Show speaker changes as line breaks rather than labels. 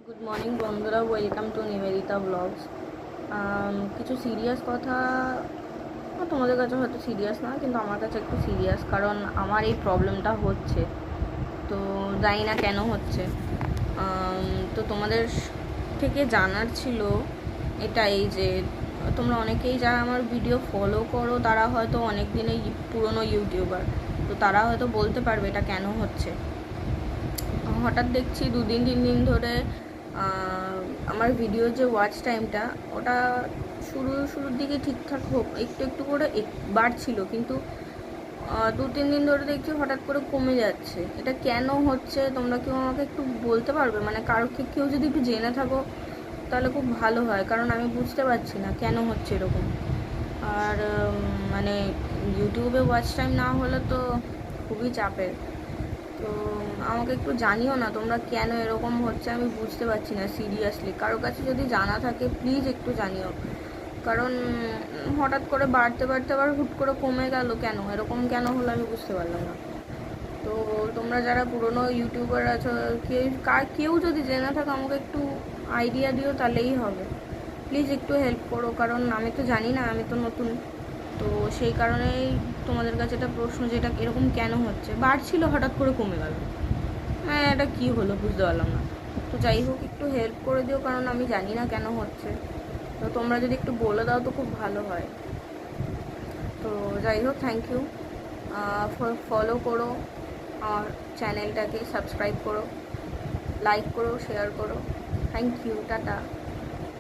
Good morning বন্ধুরা, welcome to Nivedita blogs. কিছু serious কথা তোমাদের কাছে হয়তো সিরিয়াস না, কিন্তু আমার কাছে একটু সিরিয়াস, কারণ আমার এই প্রবলেমটা হচ্ছে। তো জানি না কেন হচ্ছে। তো তোমাদের থেকে জানার ছিল এটাই যে তোমরা অনেকেই যারা আমার ভিডিও ফলো করো তারা হয়তো অনেক দিনের পুরনো ইউটিউবার, তো তারা হয়তো বলতে পারবে এটা কেন হচ্ছে। হঠাৎ দেখছি 2-3 দিন ধরে আমার ভিডিওর যে ওয়াচ টাইমটা ওটা শুরুর দিকে ঠিকঠাক হোক একটু একটু করে বাড়ছিল, কিন্তু 2-3 দিন ধরে দেখছি হঠাৎ করে কমে যাচ্ছে। এটা কেন হচ্ছে তোমরা কেউ আমাকে একটু বলতে পারবে? মানে কেউ যদি একটু জেনে থাকো তাহলে খুব ভালো হয়, কারণ আমি বুঝতে পারছি না কেন হচ্ছে এরকম। আর মানে ইউটিউবে ওয়াচ টাইম না হলে তো খুবই চাপের। তো আমাকে একটু জানিও না তোমরা কেন এরকম হচ্ছে, আমি বুঝতে পারছি না সিরিয়াসলি। কারো কাছে যদি জানা থাকে প্লিজ একটু জানিও, কারণ হঠাৎ করে বাড়তে বাড়তে আবার হুট করে কমে গেল, কেন এরকম কেন হলো আমি বুঝতে পারলাম না। তো তোমরা যারা পুরনো ইউটিউবার আছো, কেউ যদি জেনে থাকো আমাকে একটু আইডিয়া দিও, তাহলেই হবে। প্লিজ একটু হেল্প করো, কারণ আমি তো জানি না, আমি তো নতুন। তো সেই কারণেই তোমাদের কাছে একটা প্রশ্ন, যেটা এরকম কেন হচ্ছে, বাড়ছিল হঠাৎ করে কমে গেল, হ্যাঁ এটা কী হলো বুঝতে পারলাম না। তো যাই হোক একটু হেল্প করে দিও, কারণ আমি জানি না কেন হচ্ছে। তো তোমরা যদি একটু বলে দাও তো খুব ভালো হয়। তো যাই হোক, থ্যাংক ইউ। ফলো করো আর চ্যানেলটাকে সাবস্ক্রাইব করো, লাইক করো, শেয়ার করো। Thank you, tata.